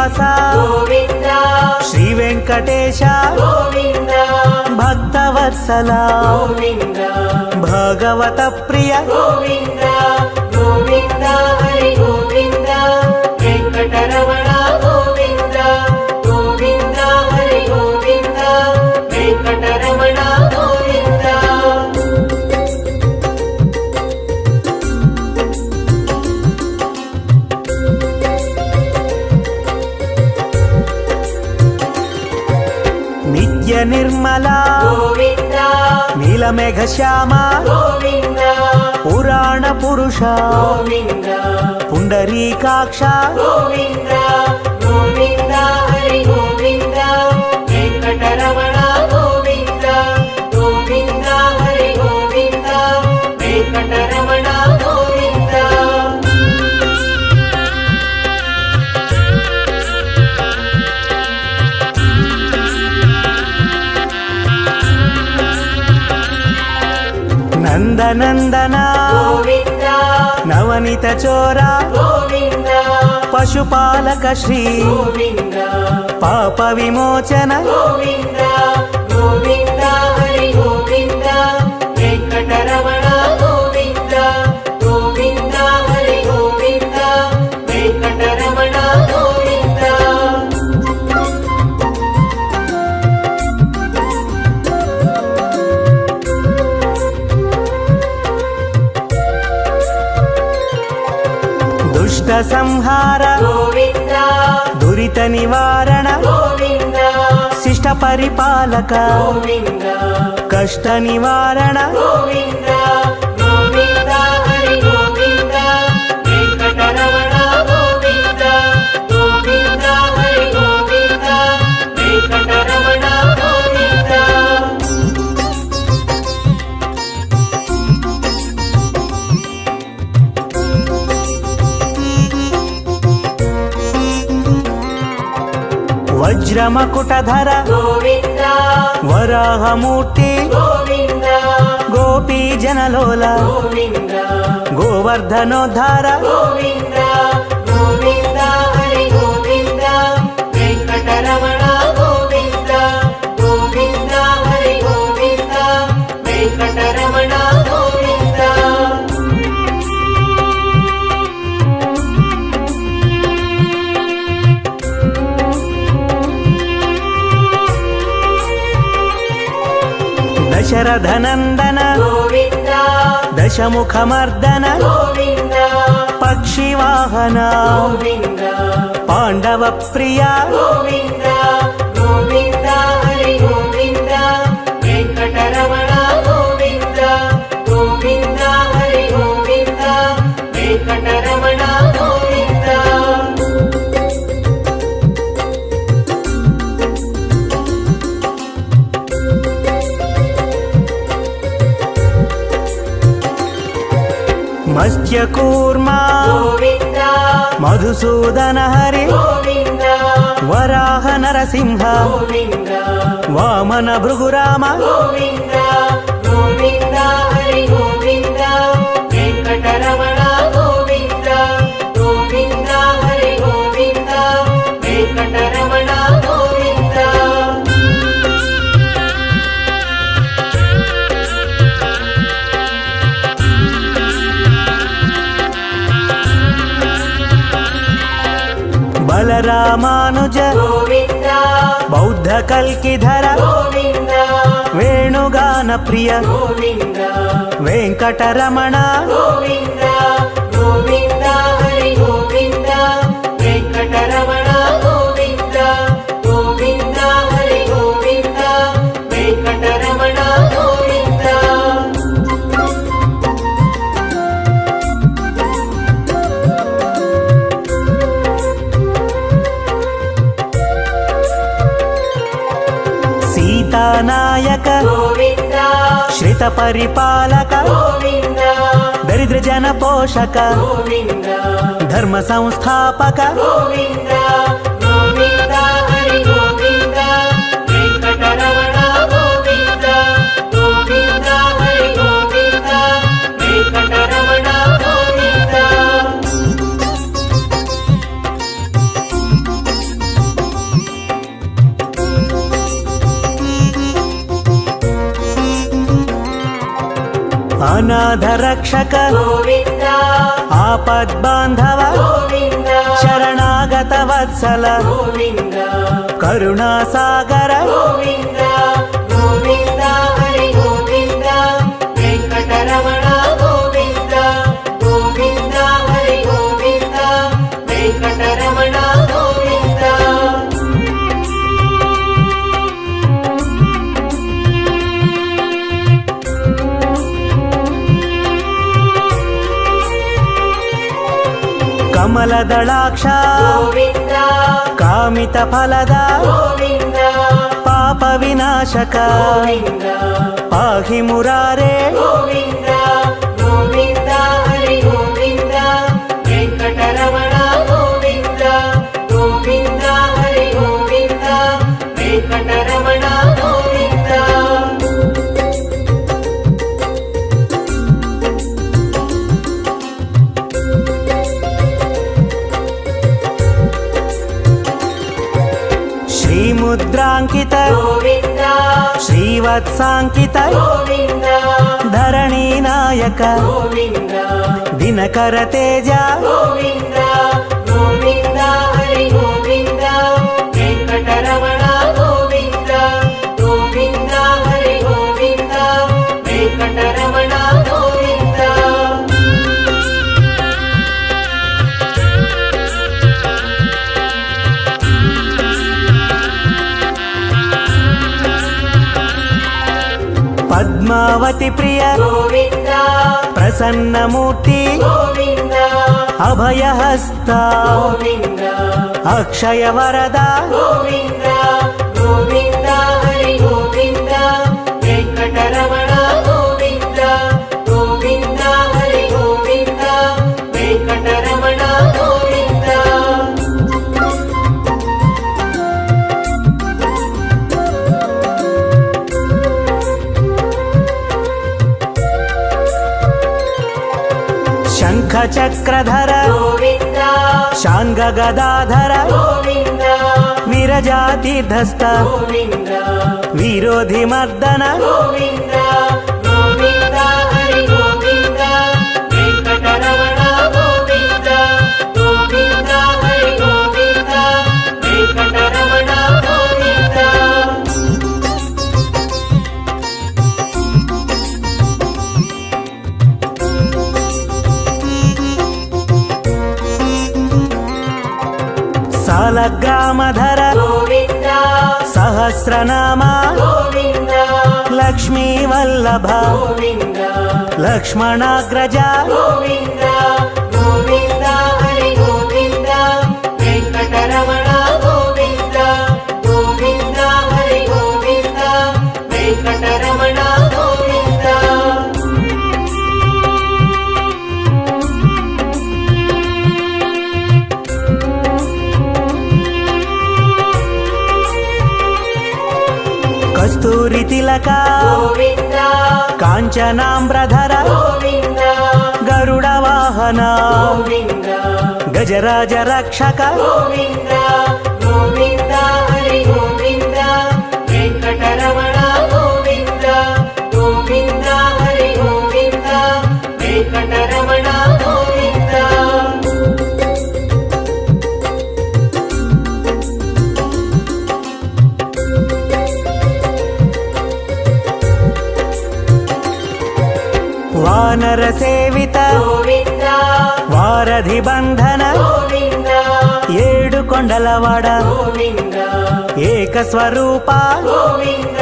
శ్రీనివాస గోవింద శ్రీ వెంకటేశ గోవింద భక్తవత్సల గోవింద భగవత ప్రియ గోవింద గోవింద హరి గోవింద వెంకటరమణ గోవింద గోవింద హరి గోవింద వెంకటరమణ గోవింద నిత్య నిర్మల గోవింద నీలమేఘ శ్యామ గోవింద పురాణ పురుష గోవింద పుండరీకాక్ష గోవింద గోవింద హరి గోవింద వెంకటరమణ గోవింద గోవింద హరి గోవింద వెంకటరమణ గోవింద నందనందన గోవింద నవనిత చోర గోవింద పశుపాలక శ్రీ గోవింద పాప విమోచన గోవింద గోవింద హరి గోవింద వెంకటరమణ గోవింద గోవింద హరి గోవింద వెంకటరమణ గోవింద దుష్ట సంహార గోవింద దురిత నివారణ గోవింద శిష్ట పరిపాలక గోవింద కష్ట నివారణ గోవింద గోవింద హరి గోవింద వెంకటరమణ గోవింద గోవింద హరి గోవింద వెంకటరమణ గోవింద వజ్రమకుటధర గోవింద వరాహమూర్తి గోవింద గోపీ జనలోల గోవింద గోవర్ధనోద్ధార గోవింద గోవింద హరి గోవింద వెంకటరమణ గోవింద గోవింద హరి గోవింద వెంకటరమణ గోవింద దశరథనందన గోవింద దశముఖమర్దన గోవింద పక్షివాహన గోవింద పాండవ ప్రియ గోవింద గోవింద హరి గోవింద వెంకటరమణ గోవింద గోవింద హరి గోవింద వెంకటరమణ గోవింద మత్స్యకూర్మ గోవింద మధుసూదన హరి గోవింద వరాహ నరసింహ గోవింద వామన భృగురామ గోవింద గోవింద హరి గోవింద వెంకటరమణ గోవింద గోవింద హరి గోవింద వెంకటరమణ గోవింద బలరామానుజ గోవింద బౌద్ధ కల్కిధర గోవింద వేణుగాన ప్రియ గోవింద వెంకటరమణ గోవింద గోవింద హరి గోవింద వెంకటరమణ గోవింద గోవింద హరి గోవింద వెంకటరమణ గోవింద సీతానాయక గోవింద శ్రిత పరిపాలక గోవింద దరిద్ర జన పోషక గోవింద ధర్మ సంస్థాపక గోవింద గోవింద హరి గోవింద వెంకటరమణ గోవింద గోవింద హరి గోవింద వెంకటరమణ గోవింద ಅನಾಥ ರಕ್ಷಕ ಗೋವಿಂದ ಆಪದ್ಬಾಂಧವ ಗೋವಿಂದ ಶರಣಾಗತ ವತ್ಸಲ ಗೋವಿಂದ ಕರುಣಾಸಾಗರ ಗೋವಿಂದ ಗೋವಿಂದ ಹರಿ ಗೋವಿಂದ ವೆಂಕಟರಮಣ ಗೋವಿಂದ ಗೋವಿಂದ ಹರಿ ಗೋವಿಂದ ವೆಂಕಟರಮಣ ಗೋವಿಂದ ಕಮಲದಳಾಕ್ಷ ಗೋವಿಂದ ಕಾಮಿತ ಫಲದ ಗೋವಿಂದ ಪಾಪ ವಿನಾಶಕ ಗೋವಿಂದ ಪಾಹಿ ಮುರಾರೇ ಗೋವಿಂದ ಗೋವಿಂದ ಹರಿ ಗೋವಿಂದ ವೆಂಕಟರಮಣ ಗೋವಿಂದ ಗೋವಿಂದ ಹರಿ ಗೋವಿಂದ ವೆಂಕಟರಮಣ ಗೋವಿಂದ ಶ್ರೀಮುದ್ರಾಂಕಿತ ಗೋವಿಂದ ಶ್ರೀವತ್ಸಾಂಕಿತ ಗೋವಿಂದ ಧರಣಿ ನಾಯಕ ಗೋವಿಂದ ದಿನಕರ ತೇಜ ಗೋವಿಂದ ಗೋವಿಂದ ಹರಿ ಗೋವಿಂದ ವೆಂಕಟರಮಣ ಗೋವಿಂದ ಗೋವಿಂದ ಹರಿ ಗೋವಿಂದ ವೆಂಕಟರಮಣ ಗೋವಿಂದ ಪದ್ಮಾವತಿ ಪ್ರಿಯ ಗೋವಿಂದ ಪ್ರಸನ್ನ ಮೂರ್ತಿ ಗೋವಿಂದ ಅಭಯ ಹಸ್ತ ಗೋವಿಂದ ಅಕ್ಷಯ ವರದ ಗೋವಿಂದ ಗೋವಿಂದ ಹರಿ ಗೋವಿಂದ ವೆಂಕಟರಮಣ ಗೋವಿಂದ ಗೋವಿಂದ ಹರಿ ಗೋವಿಂದ ವೆಂಕಟರಮಣ ಗೋವಿಂದ ಶಂಖ ಚಕ್ರಧರ ಗೋವಿಂದ ಶಾಂಗ ಗದಾಧರ ಗೋವಿಂದ ವಿರಜಾತೀರ್ಧಸ್ಥ ಗೋವಿಂದ ವಿರೋಧಿ ಮರ್ದನ ಗೋವಿಂದ ಗೋವಿಂದ ಹರಿ ಗೋವಿಂದ ವೆಂಕಟರಮಣ ಗೋವಿಂದ ಗೋವಿಂದ ಹರಿ ಗೋವಿಂದ ವೆಂಕಟರಮಣ ಗೋವಿಂದ ಸಾಲಗ್ರಾಮಧರ ಗೋವಿಂದ ಸಹಸ್ರನಾಮ ಗೋವಿಂದ ಲಕ್ಷ್ಮೀ ವಲ್ಲಭ ಗೋವಿಂದ ಲಕ್ಷ್ಮಣಾಗ್ರಜ ಗೋವಿಂದ ಗೋವಿಂದ ಹರಿ ಗೋವಿಂದ ವೆಂಕಟರಮಣ ಗೋವಿಂದ ಗೋವಿಂದ ಹರಿ ಗೋವಿಂದ ವೆಂಕಟರಮಣ ಗೋವಿಂದ ಕಸ್ತೂರಿ ತಿಲಕ ಗೋವಿಂದ ಕಾಂಚನಾಂಬ್ರಧರ ಗೋವಿಂದ ಗರುಡ ವಾಹನ ಗೋವಿಂದ ಗಜರಾಜ ರಕ್ಷಕ ಗೋವಿಂದ ಗೋವಿಂದ ಹರಿ ಗೋವಿಂದ ವೆಂಕಟರಮಣ ಗೋವಿಂದ ಗೋವಿಂದ ಹರಿ ಗೋವಿಂದ ವೆಂಕಟರಮಣ ಗೋವಿಂದ ವಾನರ ಸೇವಿತ ಗೋವಿಂದ ವಾರಧಿ ಬಂಧನ ಗೋವಿಂದ ಏಳು ಕೊಂಡಲವಾಡ ಗೋವಿಂದ ಏಕ ಸ್ವರೂಪ ಗೋವಿಂದ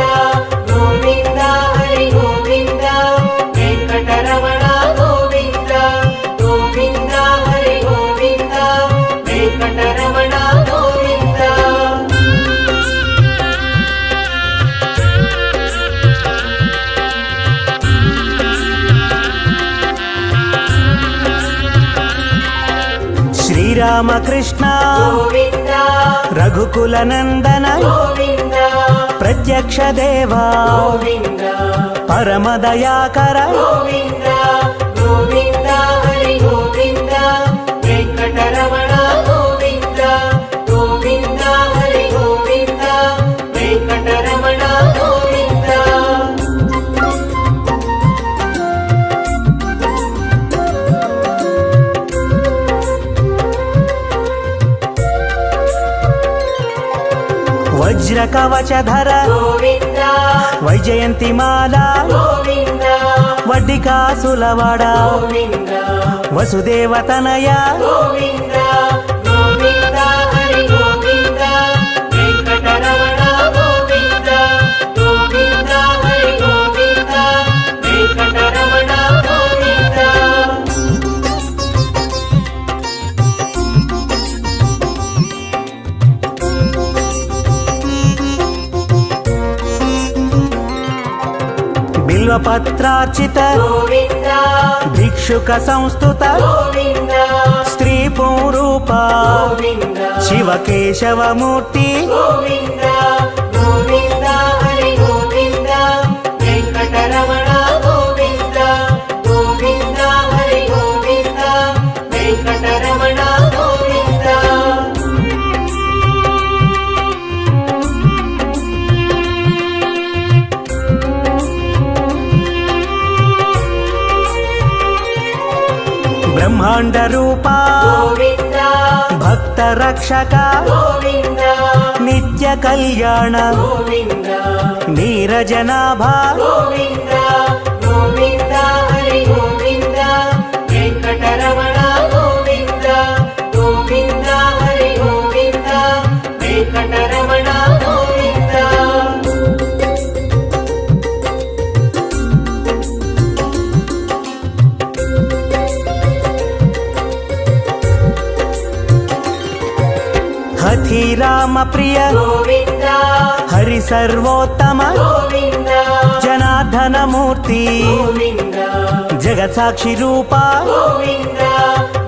ಗೋವಿಂದ ಹರಿ ಗೋವಿಂದ ವೆಂಕಟರಮಣ ಗೋವಿಂದ ಗೋವಿಂದ ಹರಿ ಗೋವಿಂದ ವೆಂಕಟರಮಣ ಗೋವಿಂದ ಶ್ರೀರಾಮಕೃಷ್ಣ ಗೋವಿಂದ ರಘುಕುಲ ನಂದನ ಗೋವಿಂದ ಪ್ರತ್ಯಕ್ಷ ದೇವ ಗೋವಿಂದ ಪರಮ ದಯಾಕರ ಗೋವಿಂದ ಗೋವಿಂದ ಹರಿ ಗೋವಿಂದ ವೆಂಕಟರಮಣ ಗೋವಿಂದ ಗೋವಿಂದ ಹರಿ ಗೋವಿಂದ ವೆಂಕಟರಮಣ ಗೋವಿಂದ వజ్ర కవచధర గోవింద వైజయంతిమాల గోవింద వడ్డికాసులవాడ గోవింద వసుదేవతనయ గోవింద గోవింద హరి గోవింద వెంకటరమణ గోవింద గోవింద హరి గోవింద వెంకటరమణ గోవింద బిల్వపత్రార్చిత గోవింద భిక్షుక సంస్థుత గోవింద స్త్రీ పూరూప గోవింద శివకేశవమూర్తి గోవింద గోవింద హరి గోవింద వెంకటరమణ గోవింద గోవింద హరి గోవింద వెంకటరమణ గోవింద బ్రహ్మాండ రూప గోవింద భక్త రక్షక గోవింద నిత్య కళ్యాణ గోవింద నీరజనాభ గోవింద గోవింద హరి గోవింద వెంకటరమణ గోవింద గోవింద హరి గోవింద వెంకటరమణ గోవింద హఠి రామ ప్రియ గోవింద హరి సర్వోత్తమ గోవింద జనార్దన మూర్తి గోవింద జగత్సాక్షి రూప గోవింద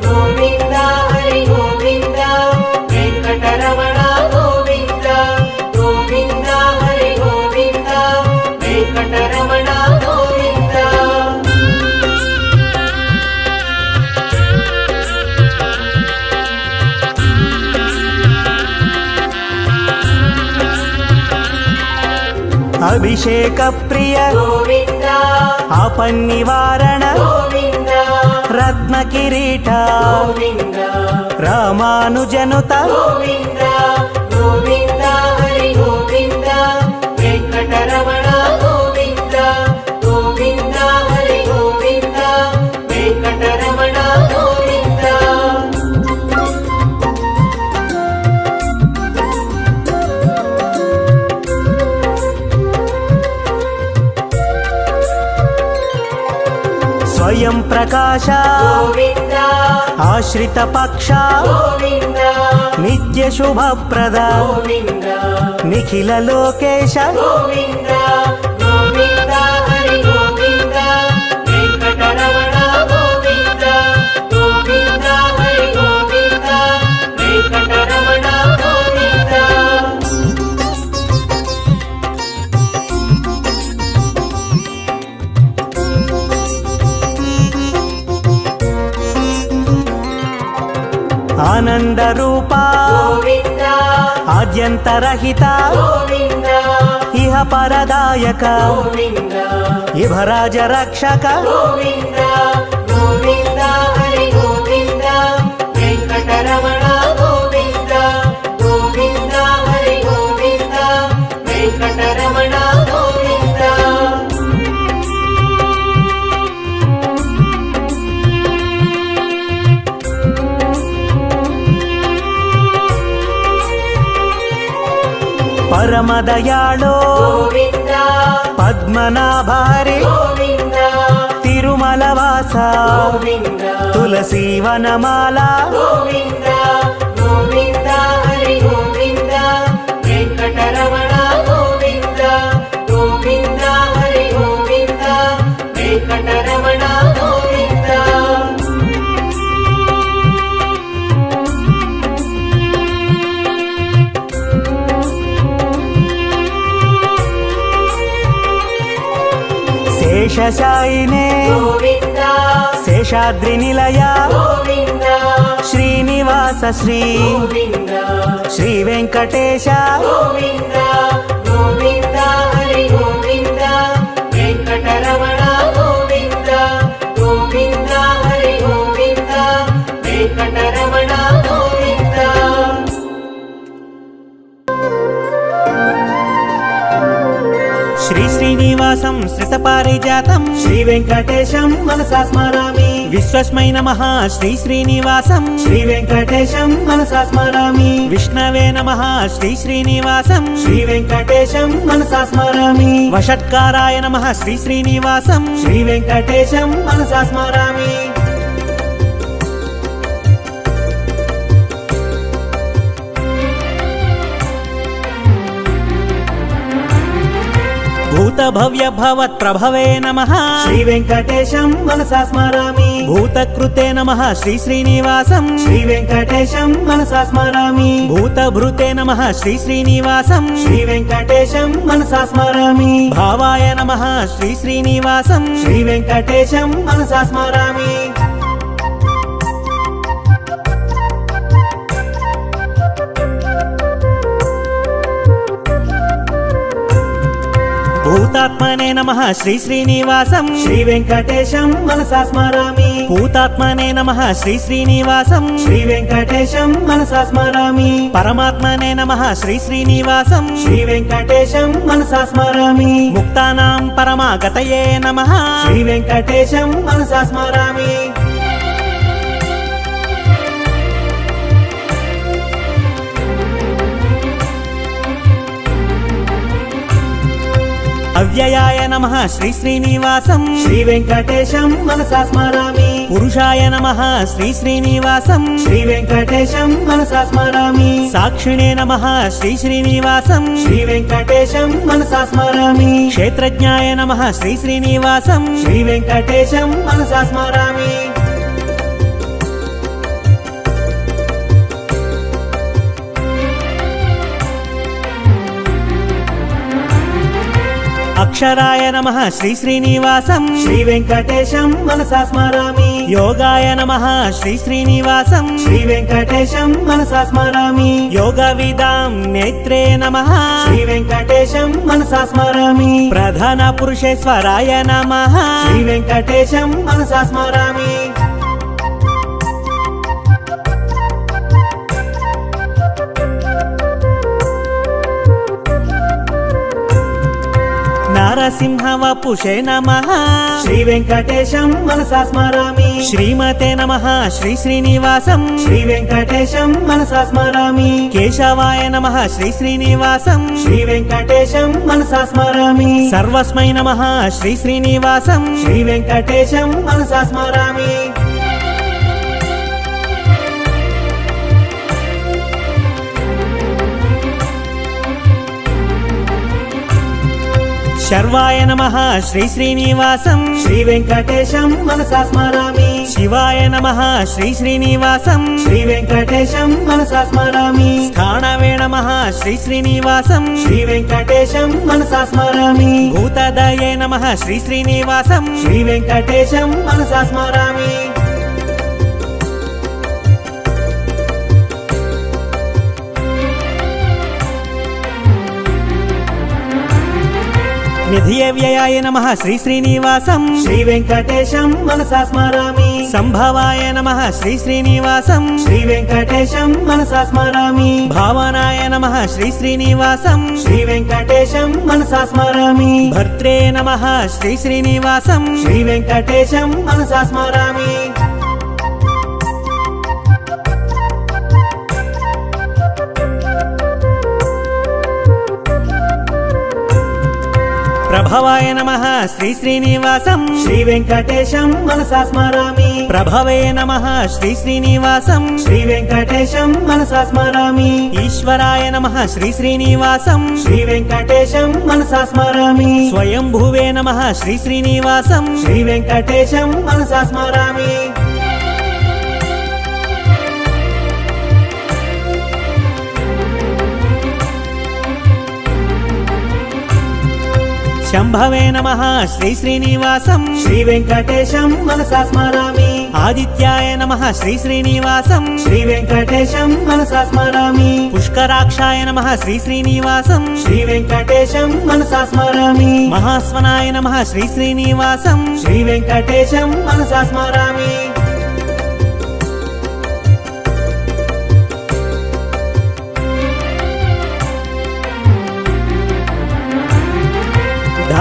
గోవింద హరి గోవింద వెంకటరమణ గోవింద గోవింద హరి గోవింద వెంకటరమణ గోవింద అభిషేక ప్రియ గోవింద ఆపన్నివారణ గోవింద రత్న కిరీట గోవింద రామానుజనుత గోవింద గోవింద హరి గోవింద వెంకటరమణ గోవింద గోవింద హరి గోవింద వెంకటరమణ గోవింద స్వయం ప్రకాశ గోవింద ఆశ్రిత పక్ష గోవింద నిత్య శుభప్రద గోవింద నిఖిల లోకేశ గోవింద గోవింద హరి గోవింద వెంకటరమణ గోవింద గోవింద హరి గోవింద వెంకటరమణ గోవింద ఆనంద రూప గోవింద ఆద్యంతరహిత గోవింద ఇహ పరదాయక గోవింద ఇభరాజ రక్షక గోవింద గోవింద హరి గోవింద వెంకటరమణ గోవింద గోవింద హరి గోవింద వెంకటరమణ గోవింద పరమదయాళో గోవింద పద్మనాభారి గోవింద తిరుమలవాస గోవింద తులసీవనమాల గోవింద గోవింద హరి గోవింద వెంకటరమణ గోవింద గోవింద హరి గోవింద వెంకటరమణ గోవింద శేషశాయినే గోవింద శేషాద్రి నిలయ గోవింద శ్రీనివాస శ్రీ గోవింద శ్రీ వెంకటేశ గోవింద గోవింద హరి గోవింద వెంకటరమణ గోవింద గోవింద హరి గోవింద వెంకటరమణ గోవింద శ్రీ శ్రీనివాసం శ్రితపారిజాతం శ్రీ వెంకటేశం మనసా స్మరామి విశ్వస్మై నమః శ్రీ శ్రీనివాసం శ్రీ వెంకటేశం మనసా స్మరామి విష్ణవే నమః శ్రీ శ్రీనివాసం శ్రీ వెంకటేశం మనసా స్మరామి వషట్కారాయ నమః శ్రీ శ్రీనివాసం శ్రీ వెంకటేశం మనసా స్మరామి భూత భవ్య భవత్ ప్రభవే నమః శ్రీ వెంకటేశం మనసా స్మరామి భూతకృతే నమః శ్రీ శ్రీనివాసం శ్రీ వెంకటేశం మనసా స్మరామి భూతభృతే నమః శ్రీ శ్రీనివాసం శ్రీ వెంకటేశం మనసా స్మరామి భావాయ నమః శ్రీ శ్రీనివాసం శ్రీ వెంకటేశం మనసా స్మరామి భూతాత్మనే నమః శ్రీ శ్రీనివాసం శ్రీ వెంకటేశం మనసా స్మరామి భూతాత్మనే నమః శ్రీ శ్రీనివాసం శ్రీ వెంకటేశం మనసా స్మరామి పరమాత్మనే నమః శ్రీ శ్రీనివాసం శ్రీ వెంకటేశం మనసా స్మరామి ముక్తానాం పరమాగతయే నమః శ్రీ వెంకటేశం మనసా స్మరామి అవ్యయాయ నమః శ్రీ శ్రీనివాసం శ్రీ వెంకటేశం మనసా స్మరామి పురుషాయ నమః శ్రీ శ్రీనివాసం శ్రీ వెంకటేశం మనసా స్మరామి సాక్షిణే నమః శ్రీ శ్రీనివాసం శ్రీ వెంకటేశం మనసా స్మరామి క్షేత్రజ్ఞాయ నమః శ్రీ శ్రీనివాసం శ్రీ వెంకటేశం మనసా స్మరామి అక్షరాయ నమః శ్రీ శ్రీనివాసం శ్రీ వెంకటేశం మనసా స్మరామి యోగాయ నమః శ్రీ శ్రీనివాసం శ్రీ వెంకటేశం మనసా స్మరామి యోగ విదాం నేత్రే నమః శ్రీ వెంకటేశం మనసా స్మరామి ప్రధాన పురుషేశ్వరాయ నమః శ్రీ వెంకటేశం మనసా స్మరామి నరసింహ వపుషే నమః శ్రీ వెంకటేశం మనసా స్మరామి శ్రీమతే నమః శ్రీ శ్రీనివాసం శ్రీ వెంకటేశం మనసా స్మరామి కేశవాయ నమః శ్రీ శ్రీనివాసం శ్రీ వెంకటేశం మనసా స్మరామి సర్వస్మై నమః శ్రీ శ్రీనివాసం శ్రీ వెంకటేశం మనసా స్మరామి శర్వాయ నమః శ్రీ శ్రీనివాసం శ్రీ వెంకటేశం మనసా స్మరామి శివాయ నమః శ్రీ శ్రీనివాసం శ్రీ వెంకటేశం మనసా స్మరామి స్థానవే నమః శ్రీ శ్రీనివాసం శ్రీ వెంకటేశం మనసా స్మరామి భూతదయే నమః శ్రీ శ్రీనివాసం శ్రీ వెంకటేశం మనసా స్మరామి నిధియ వ్యయాయ నమః శ్రీ శ్రీనివాసం శ్రీ వెంకటేశం మనసా స్మరామి సంభవాయ నమః శ్రీ శ్రీనివాసం శ్రీ వెంకటేశం మనసా స్మరామి భావనాయ నమః శ్రీ శ్రీనివాసం శ్రీ వెంకటేశం మనసా స్మరామి భర్త్రే నమః శ్రీ శ్రీనివాసం శ్రీ వెంకటేశం మనసా స్మరామి ప్రభవాయ నమః శ్రీ శ్రీనివాసం శ్రీ వెంకటేశం మనసా స్మరామి ప్రభవే నమః శ్రీ శ్రీనివాసం శ్రీ వెంకటేశం మనసా స్మరామి ఈశ్వరాయ నమః శ్రీ శ్రీనివాసం శ్రీ వెంకటేశం మనసా స్మరామి స్వయంభువే నమః శ్రీ శ్రీనివాసం శ్రీ వెంకటేశం మనసా స్మరామి శంభవే నమః శ్రీ శ్రీనివాసం శ్రీ వెంకటేశం మనసా స్మరామి ఆదిత్యాయ నమః శ్రీ శ్రీనివాసం శ్రీ వెంకటేశం మనసా స్మరామి పుష్కరాక్షాయ నమః శ్రీ శ్రీనివాసం శ్రీ వెంకటేశం మనసా స్మరామి మహాస్వనాయ నమః శ్రీ శ్రీనివాసం శ్రీ వెంకటేశం మనసా స్మరామి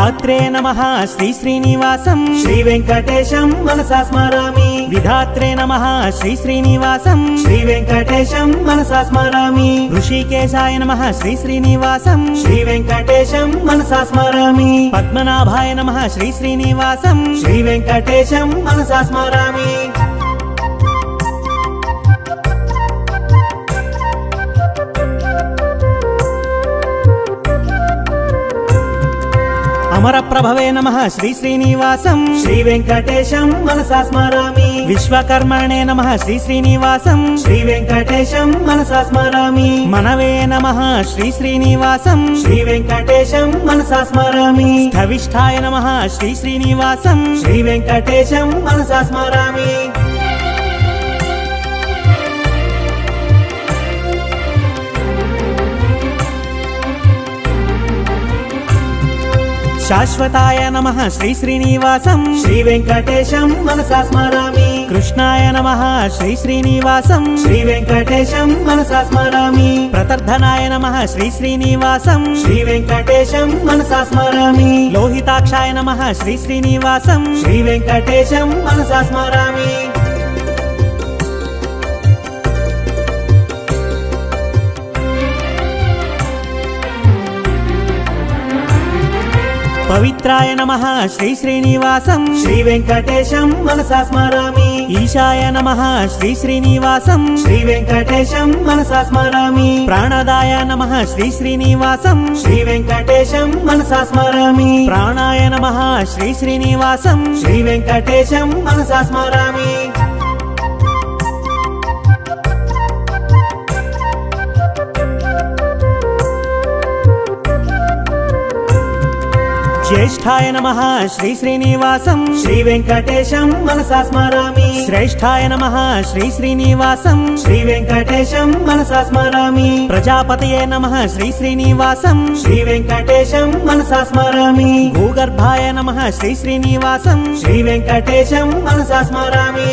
ధాత్రే నమః శ్రీ శ్రీనివాసం శ్రీ వెంకటేశం మనసా స్మరామి విధాత్రే నమః శ్రీ శ్రీనివాసం శ్రీ వెంకటేశం మనసా స్మరామి ఋషికేశాయ నమః శ్రీ శ్రీనివాసం శ్రీ వెంకటేశం మనసా స్మరామి పద్మనాభాయ నమః శ్రీ శ్రీనివాసం శ్రీ వెంకటేశం మనసా స్మరామి అమరప్రభవే నమః శ్రీ శ్రీనివాసం శ్రీ వెంకటేశం మనసా స్మరామి విశ్వకర్మణే నమః శ్రీ శ్రీనివాసం శ్రీ వెంకటేశం మనసా స్మరామి మనవే నమః శ్రీ శ్రీనివాసం శ్రీ వెంకటేశం మనసా స్మరామి స్థవిష్ఠాయ నమః శ్రీ శ్రీనివాసం శ్రీ వెంకటేశం మనసా స్మరామి శాశ్వతాయ నమః శ్రీ శ్రీనివాసం శ్రీ వెంకటేశం మనసా స్మరామి కృష్ణాయ నమః శ్రీ శ్రీనివాసం శ్రీ వెంకటేశం మనసా స్మరామి ప్రతర్ధనాయ నమః శ్రీ శ్రీనివాసం శ్రీ వెంకటేశం మనసా స్మరామి లోహితాక్షాయ నమః శ్రీ శ్రీనివాసం శ్రీ వెంకటేశం మనసా స్మరామి పవిత్రాయ నమః శ్రీ శ్రీనివాసం శ్రీ వెంకటేశం మనసా స్మరామి ఈశాయ నమః శ్రీ శ్రీనివాసం శ్రీ వెంకటేశం మనసా స్మరామి ప్రాణదాయ నమః శ్రీ శ్రీనివాసం శ్రీ వెంకటేశం మనసా స్మరామి ప్రాణాయ నమః శ్రీ శ్రీనివాసం శ్రీ వెంకటేశం మనసా స్మరామి జ్యేష్ఠాయ నమః శ్రీ శ్రీనివాసం శ్రీ వెంకటేశం మనసా స్మరామి శ్రేష్ఠాయ నమః శ్రీ శ్రీనివాసం శ్రీ వెంకటేశం మనసా స్మరామి ప్రజాపతయే నమః శ్రీ శ్రీనివాసం శ్రీ వెంకటేశం మనసా స్మరామి భూగర్భాయ నమః శ్రీ శ్రీనివాసం శ్రీ వెంకటేశం మనసా స్మరామి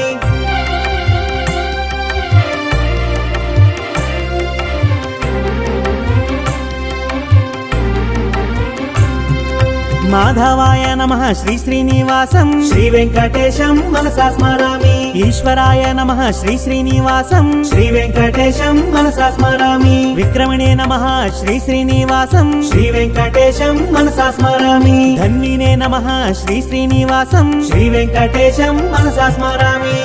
మాధవాయ నమః శ్రీ శ్రీనివాసం శ్రీ వెంకటేశం మనసా స్మరామి ఈశ్వరాయ నమః శ్రీ శ్రీనివాసం శ్రీ వెంకటేశం మనసా స్మరామి విక్రమణే నమః శ్రీ శ్రీనివాసం శ్రీ వెంకటేశం మనసా స్మరామి ధన్వినే నమః శ్రీ శ్రీనివాసం శ్రీ వెంకటేశం మనసా స్మరామి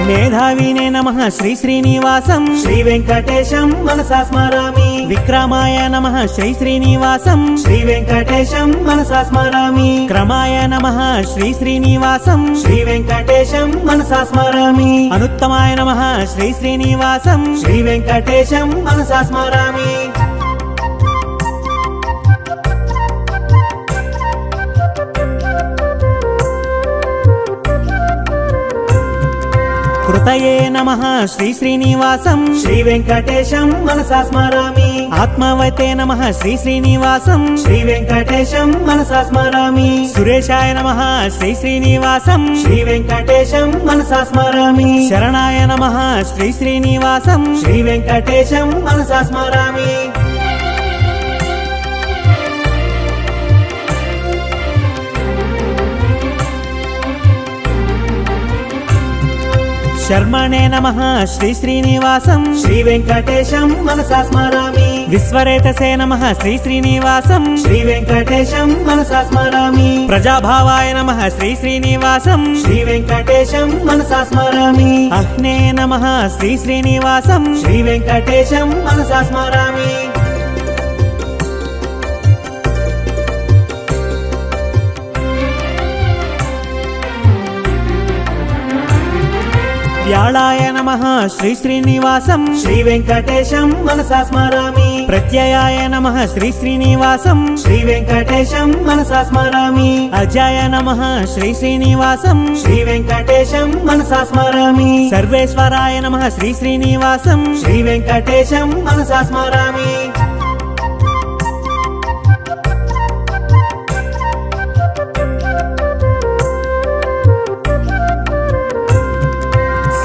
మేధావినే నమః శ్రీ శ్రీనివాసం శ్రీ వెంకటేశం మనసా స్మరామి విక్రమాయ నమః శ్రీ శ్రీనివాసం శ్రీ వెంకటేశం మనసా స్మరామి క్రమాయ నమః శ్రీ శ్రీనివాసం శ్రీ వెంకటేశం మనసా స్మరామి అనుత్తమాయ నమః శ్రీ శ్రీనివాసం శ్రీ వెంకటేశం మనసా స్మరామి కృతయే నమః శ్రీ శ్రీనివాసం శ్రీ వెంకటేశం మనసా స్మరామి ఆత్మవతే నమః శ్రీ శ్రీనివాసం శ్రీ వెంకటేశం మనసా స్మరామి సురేశాయ నమః శ్రీ శ్రీనివాసం శ్రీ వెంకటేశం మనసా స్మరామి శరణాయ నమః శ్రీ శ్రీనివాసం శ్రీ వెంకటేశం మనసా స్మరామి శర్మణే నమః శ్రీ శ్రీనివాసం శ్రీ వెంకటేశం మనసా స్మరామి విశ్వరేతసే నమః శ్రీ శ్రీనివాసం శ్రీ వెంకటేశం మనసా స్మరామి ప్రజాభావాయ నమః శ్రీ శ్రీనివాసం శ్రీ వెంకటేశం మనసా స్మరామి అహ్నే నమః శ్రీ శ్రీనివాసం శ్రీ వెంకటేశం మనసా స్మరామి వ్యాళాయ నమః శ్రీ శ్రీనివాసం శ్రీ వెంకటేశం మనసా స్మరామి ప్రత్యయాయ నమః శ్రీ శ్రీనివాసం శ్రీ వెంకటేశం మనసా స్మరామి అజాయ నమః శ్రీ శ్రీనివాసం శ్రీ వెంకటేశం మనసా స్మరామి సర్వేశ్వరాయ నమః శ్రీ శ్రీనివాసం శ్రీ వెంకటేశం మనసా స్మరామి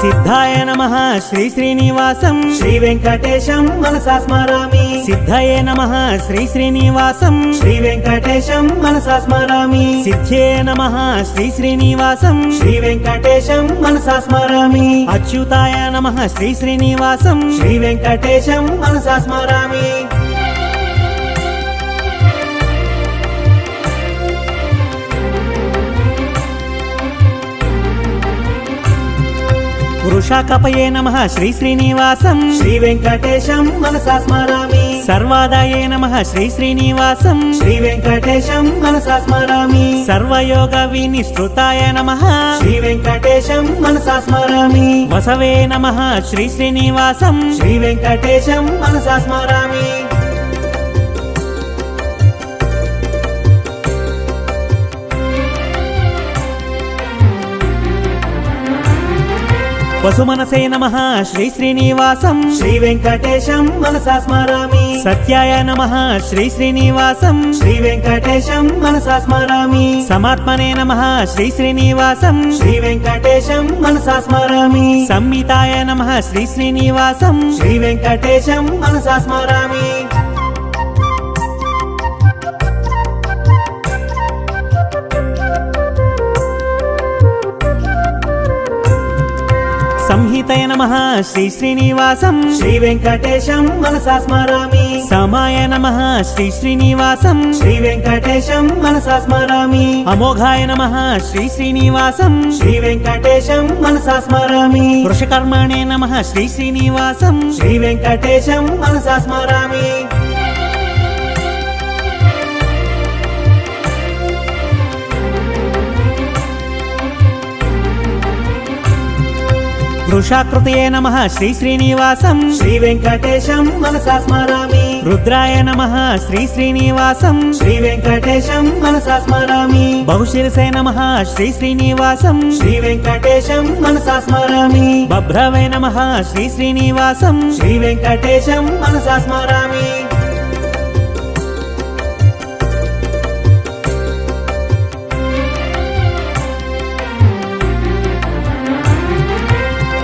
సిద్ధాయ నమః శ్రీ శ్రీనివాసం శ్రీ వెంకటేశం మనసా స్మరామి సిద్ధయే నమః శ్రీ శ్రీనివాసం శ్రీ వెంకటేశం మనసా స్మరామి సిద్ధ్యే నమః శ్రీ శ్రీనివాసం శ్రీ వెంకటేశం మనసా స్మరామి అచ్యుతాయ నమః శ్రీ శ్రీనివాసం శ్రీ వెంకటేశం మనసా స్మరామి వృషాకపయే నమః శ్రీ శ్రీనివాసం శ్రీ వెంకటేశం మనసా స్మరామి సర్వాదాయే నమః శ్రీ శ్రీనివాసం శ్రీ వెంకటేశం మనసా స్మరామి సర్వయోగ వినిశ్రుతాయ నమః శ్రీ వెంకటేశం మనసా స్మరామి వసవే నమః శ్రీ శ్రీనివాసం శ్రీ వెంకటేశం మనసా స్మరామి వసుమనసే నమః శ్రీ శ్రీనివాసం శ్రీ వెంకటేశం మనసా స్మరామి సత్యాయ నమః శ్రీ శ్రీనివాసం శ్రీ వెంకటేశం మనసా స్మరామి సమాత్మనే నమః శ్రీ శ్రీనివాసం శ్రీ వెంకటేశం మనసా స్మరామి సంహితాయ నమః శ్రీ శ్రీనివాసం శ్రీ వెంకటేశం మనసా స్మరామి సంహితయ నమః శ్రీ శ్రీనివాసం శ్రీ వెంకటేశం మనసా స్మరామి సమాయ నమః శ్రీ శ్రీనివాసం శ్రీ వెంకటేశం మనసా స్మరామి అమోఘాయ నమః శ్రీ శ్రీనివాసం శ్రీ వెంకటేశం మనసా స్మరామి వృషకర్మణే నమః శ్రీ శ్రీనివాసం శ్రీ వెంకటేశం మనసా స్మరామి వృషాకృతయే నమః శ్రీ శ్రీనివాసం శ్రీ వెంకటేశం మనసా స్మరామి రుద్రాయ నమః శ్రీ శ్రీనివాసం శ్రీ వెంకటేశం మనసా స్మరామి బహుశిరసే నమః శ్రీ శ్రీనివాసం శ్రీ వెంకటేశం మనసా స్మరామి బభ్రవే నమః శ్రీ శ్రీనివాసం శ్రీ వెంకటేశం మనసా స్మరామి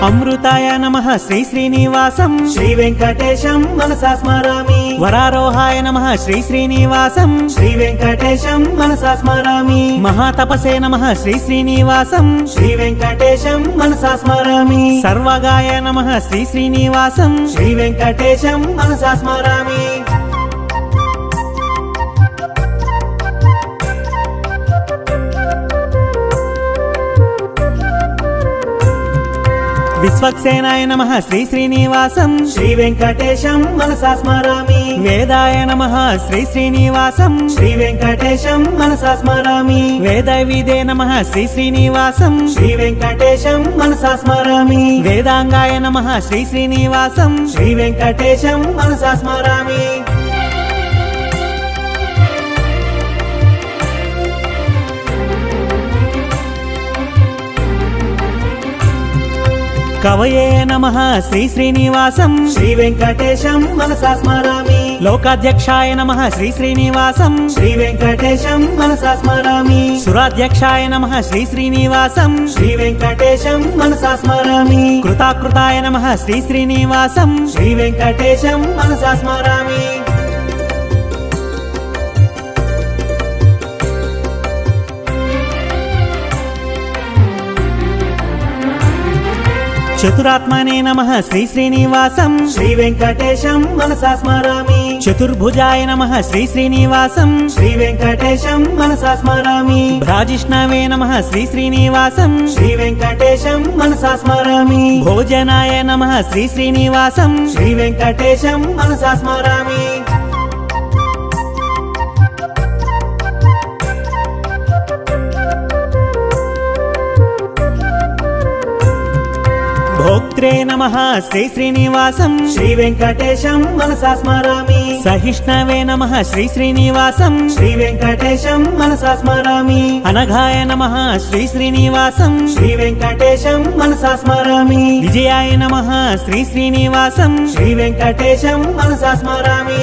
అమృతాయ నమః శ్రీ శ్రీనివాసం శ్రీ వెంకటేశం మనసా స్మరామి వరారోహాయ నమః శ్రీ శ్రీనివాసం శ్రీ వెంకటేశం మనసా స్మరామి మహాతపసే నమః శ్రీ శ్రీనివాసం శ్రీ వెంకటేశం మనసా స్మరామి సర్వగాయ నమః శ్రీ శ్రీనివాసం శ్రీ వెంకటేశం మనసా స్మరామి విశ్వక్సేనాయ నమః శ్రీ శ్రీనివాసం శ్రీ వెంకటేశం మనసా స్మరామి వేదాయ నమః శ్రీ శ్రీనివాసం శ్రీ వెంకటేశం మనసా స్మరామి వేదవిదే నమః శ్రీ శ్రీనివాసం శ్రీ వెంకటేశం మనసా స్మరామి వేదాంగాయ నమః శ్రీ శ్రీనివాసం శ్రీ వెంకటేశం మనసా స్మరామి కవయే నమః శ్రీ శ్రీనివాసం శ్రీ వెంకటేశం మనసా స్మరామి లోకాధ్యక్షాయ నమః శ్రీ శ్రీనివాసం శ్రీ వెంకటేశం మనసా స్మరామి సురాధ్యక్షాయ నమః శ్రీ శ్రీనివాసం శ్రీ వెంకటేశం మనసా స్మరామి కృతాకృతాయ నమః శ్రీ శ్రీనివాసం శ్రీ వెంకటేశం మనసా స్మరామి చతురాత్మనే నమః శ్రీ శ్రీనివాసం శ్రీ వెంకటేశం మనసా స్మరామి చతుర్భుజాయ నమః శ్రీ శ్రీనివాసం శ్రీ వెంకటేశం మనసా స్మరామి భ్రాజిష్ణవే నమః శ్రీ శ్రీనివాసం శ్రీ వెంకటేశం మనసా స్మరామి భోజనాయ నమః శ్రీ శ్రీనివాసం శ్రీ వెంకటేశం మనసా స్మరామి భోక్త్రే నమః శ్రీ శ్రీనివాసం శ్రీ వెంకటేశం మనసా స్మరామి సహిష్ణవే నమః శ్రీ శ్రీనివాసం శ్రీ వెంకటేశం మనసా స్మరామి అనఘాయ నమః శ్రీ శ్రీనివాసం శ్రీ వెంకటేశం మనసా స్మరామి విజయాయ నమః శ్రీ శ్రీనివాసం శ్రీ వెంకటేశం మనసా స్మరామి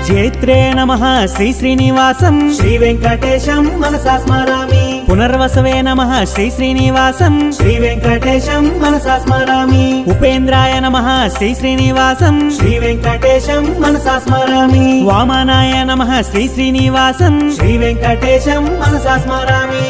జేత్రే నమః శ్రీ శ్రీనివాసం శ్రీ వెంకటేశం మనసా స్మరామి పునర్వసవే నమః శ్రీ శ్రీనివాసం శ్రీ వెంకటేశం మనసా స్మరామి ఉపేంద్రాయ నమః శ్రీ శ్రీనివాసం శ్రీ వెంకటేశం మనసా స్మరామి వామనాయ నమః శ్రీ శ్రీనివాసం శ్రీ వెంకటేశం మనసా స్మరామి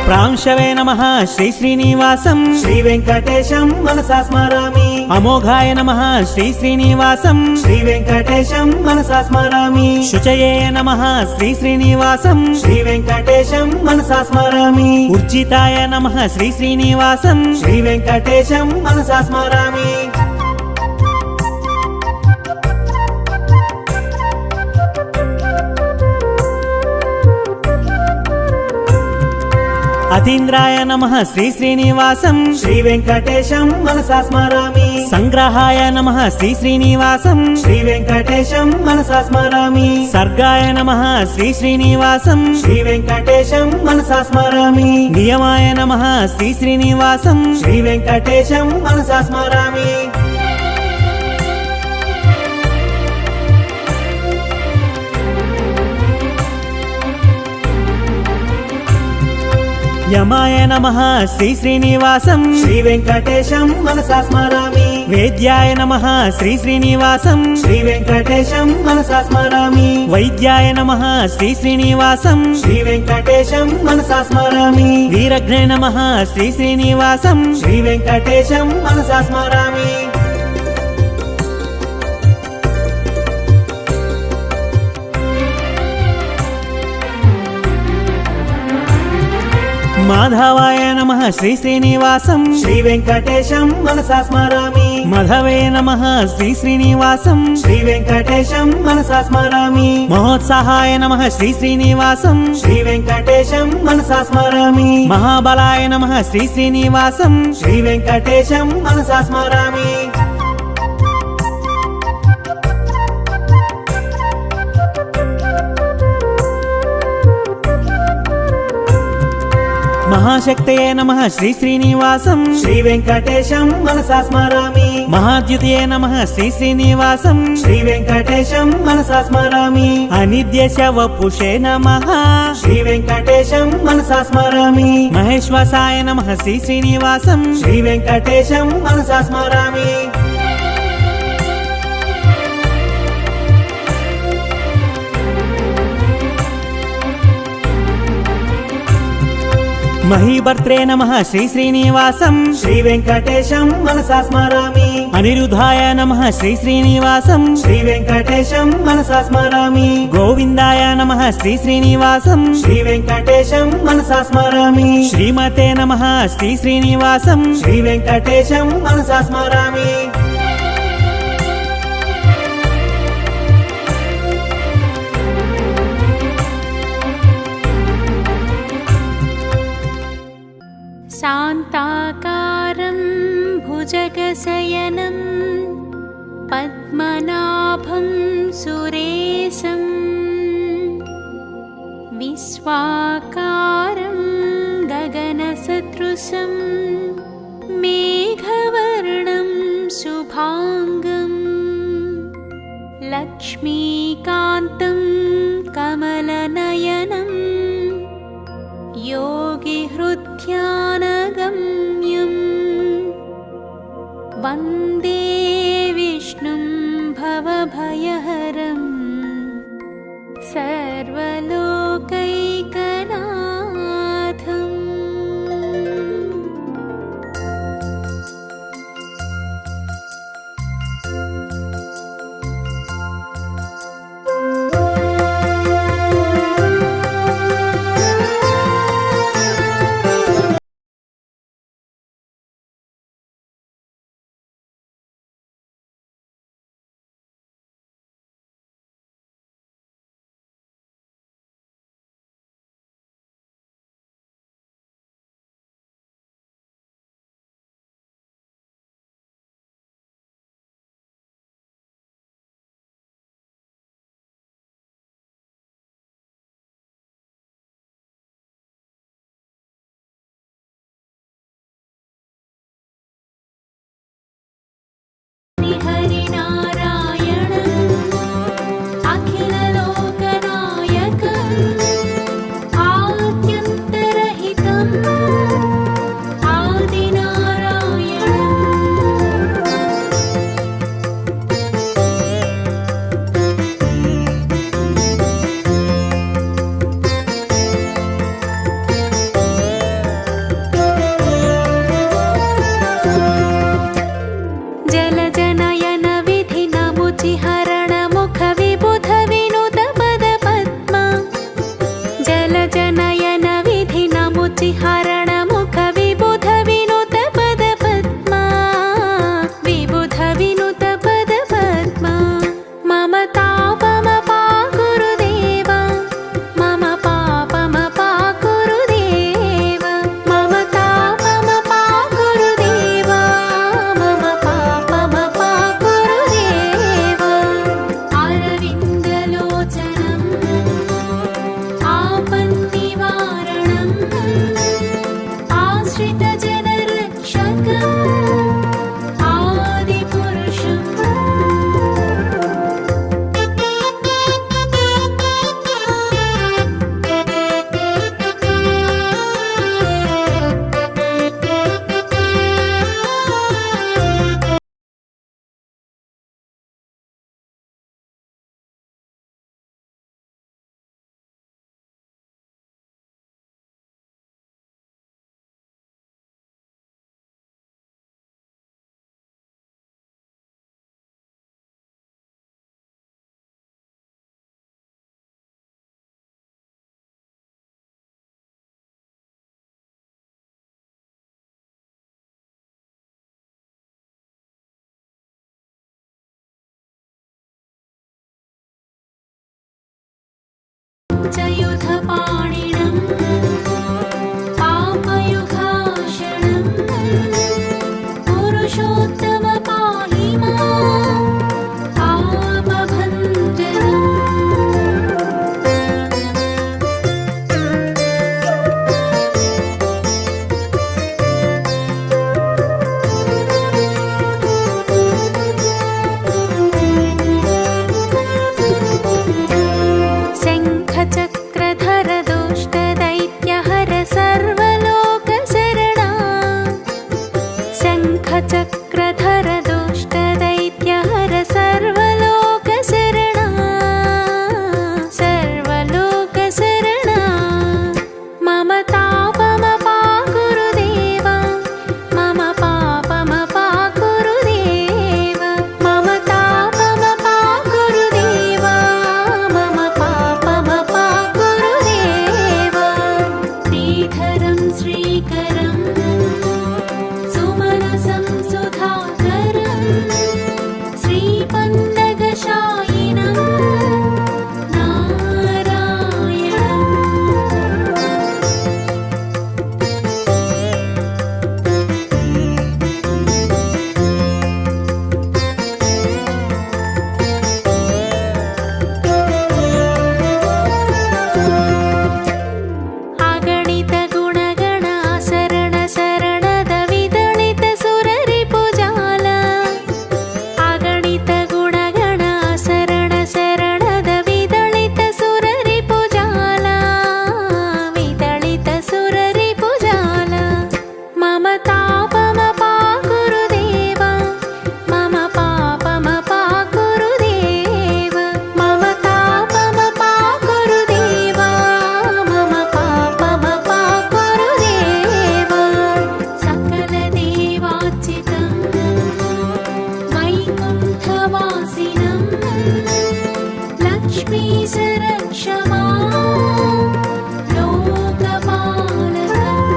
ప్రాంశవే నమః శ్రీ శ్రీనివాసం శ్రీ వెంకటేశం మనసా స్మరామి అమోఘాయ నమః శ్రీ శ్రీనివాసం శ్రీ వెంకటేశం మనసా స్మరామి శుచయే నమః శ్రీ శ్రీనివాసం శ్రీ వెంకటేశం మనసా స్మరామి ఉర్జితాయ నమః శ్రీ శ్రీనివాసం శ్రీ వెంకటేశం మనసా స్మరామి అతీంద్రాయ నమః శ్రీ శ్రీనివాసం శ్రీ వెంకటేశం మనసా స్మరామి సంగ్రహాయ నమః శ్రీ శ్రీనివాసం శ్రీ వెంకటేశం మనసా స్మరామి సర్గాయ నమః శ్రీ శ్రీనివాసం శ్రీ వెంకటేశం మనసా స్మరామి నియమాయ నమః శ్రీ శ్రీనివాసం శ్రీ వెంకటేశం మనసా స్మరామి యమాయ నమః శ్రీ శ్రీనివాసం శ్రీ వెంకటేశం మనసా స్మరామి వేద్యాయ నమః శ్రీ శ్రీనివాసం శ్రీ వెంకటేశం మనసా స్మరామి వైద్యాయ నమః శ్రీ శ్రీనివాసం శ్రీ వెంకటేశం మనసా స్మరామి వీరఘ్నే నమః శ్రీ శ్రీనివాసం శ్రీ వెంకటేశం మనసా స్మరామి మాధవాయ నమః శ్రీ శ్రీనివాసం శ్రీ వెంకటేశం మనసా స్మరామి మధవే నమః శ్రీ శ్రీనివాసం శ్రీ వెంకటేశం మనసా స్మరామి మహోత్సాహాయ నమః శ్రీ శ్రీనివాసం శ్రీ వెంకటేశం మనసా స్మరామి మహాబలాయ నమః శ్రీ శ్రీనివాసం శ్రీ వెంకటేశం మనసా స్మరామి మహాశక్తయే నమః శ్రీ శ్రీనివాసం శ్రీ వెంకటేశం మనసా స్మరామి మహాద్యుతయే నమః శ్రీ శ్రీనివాసం శ్రీ వెంకటేశం మనసా స్మరామి అనిత్యశ వపుషే నమః శ్రీ వెంకటేశం మనసా స్మరామి మహేశ్వసాయ నమః శ్రీ శ్రీనివాసం శ్రీ వెంకటేశం మనసా స్మరామి మహీభర్త్రే నమః శ్రీ శ్రీనివాసం శ్రీ వెంకటేశం మనసా స్మరామి అనిరుద్ధాయ నమః శ్రీ శ్రీనివాసం శ్రీ వెంకటేశం మనసా స్మరామి గోవిందాయ నమః శ్రీ శ్రీనివాసం శ్రీ వెంకటేశం మనసా స్మరామి శ్రీమతే నమః శ్రీ శ్రీనివాసం శ్రీ వెంకటేశం మనసా స్మరామి शान्ताकारं भुजगशयनं पद्मनाभं सुरेशं विश्वाकारं गगनसदृशं मेघवर्णं शुभाङ्गं लक्ष्मीकान्तं कमलनयनं योगिहृद्यानगम्यं वन्दे विष्णुं भवभयहरं सर्वलोकैकनाथम् पाञ्चयुधपाणिनं पापयुगाशनं पुरुषोत्तम पाहि मां पापभञ्जनम्। शङ्खचक्रधर दुष्टदैत्यहर सर्वलोकशरणा शङ्खचक्रधर दुष्टदैत्यहर सर्वलोकशरणा सर्वलोकशरणा मम तापमपाकुरुदेव मम पापमपाकुरुदेव मम तापमपाकुरुदेव मम पापमपाकुरुदेव। श्रीधरं श्रीकरं सुमनसं सुधाकरं श्रीपन्नगशायिनं नारायणम्। अगणित गुणगण शरण शरणद विदलित सुररिपुजाल अगणित गुणगण शरण शरणद विदलित सुररिपुजाल विदलित सुररिपुजाल मम तापमपाकुरुदेव मम पापमपाकुरुदेव मम तापमपाकुरुदेव मम पापमपाकुरुदेव। सकलदेवार्चितं वैकुण्ठवासिनं लक्ष्मीश रक्ष मां लोकपालकम्।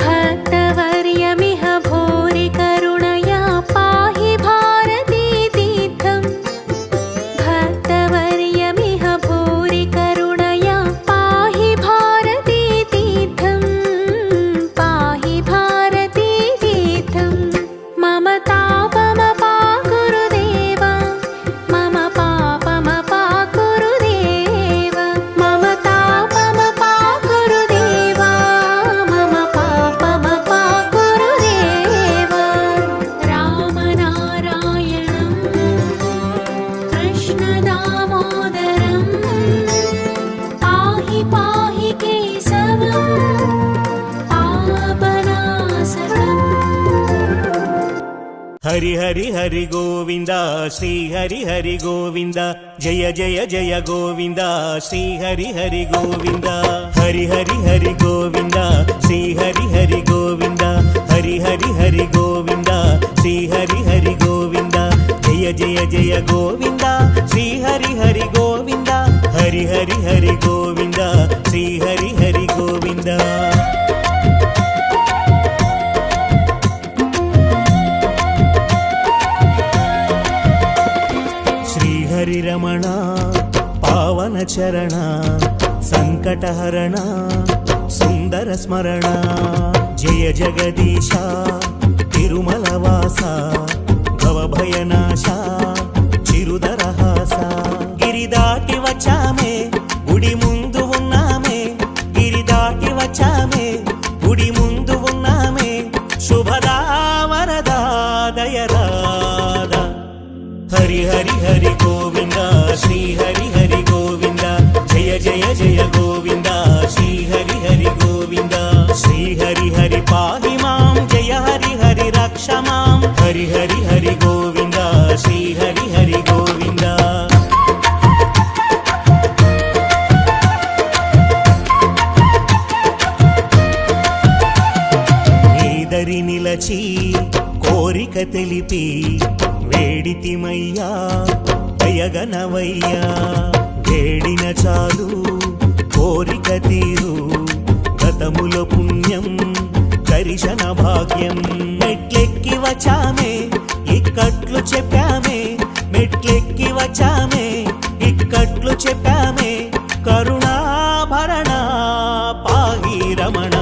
भक्तवर्यमिह भूरि करुणया पाहि भारतीतीर्थम् भक्तवर्यमिह भूरि करुणया पाहि भारतीतीर्थम् पाहि भारतीतीर्थम् मम तापमपाकुरुदेव मम पापमपाकुरुदेव मम तापमपाकुरुदेव मम पापमपाकुरुदेव। रामनारायणं कृष्णदामोदरं पाहि पाहि केशवं पापनाशनम्। हरि हरि हरि गोविंद श्री हरि हरि गोविंद जय जय जय गोविंद श्री हरि हरि गोविंद हरि हरि हरि गोविंद श्री हरि हरि गोविंद हरि हरि हरि गोविंद श्री हरि हरि गोविंद जय जय जय गोविंद श्री हरि हरि गोविंद हरि हरि हरि गोविंद श्री हरि हरि गोविंद। श्रीहरिरमण पावन चरण संकटहरण सुंदर स्मरण जय जगदीशा तिरुमलवासा भवभयनाशा चिरुदरहासा गिरि दाटि వచ్చామే గుడి ముందు ఉన్నామే గిరి దాటి వచ్చామే గుడి ముందు ఉన్నామే శుభదా వరదా దయరాదా हरि हरि हरि गोविंद श्री हरि हरि गोविंद जय जय जय गोविंद श्री हरि हरि गोविंद श्री हरि हरि पाहि मां जय हरि हरि रक्ष मां हरि हरि हरि गोविंद श्री हरि हरि गोविंद। నీదరి నిలచి కోరిక తెలిపి వేడితిమయ్యా దయగనవయ్యా వేడిన చాలు కోరిక తీరు గతముల పుణ్యం దర్శన భాగ్యం మెట్లెక్కి వచ్చామే ఇక్కట్లు చెప్పామే మెట్లెక్కి వచ్చామే ఇక్కట్లు చెప్పామే కరుణాభరణ పాహి రమణ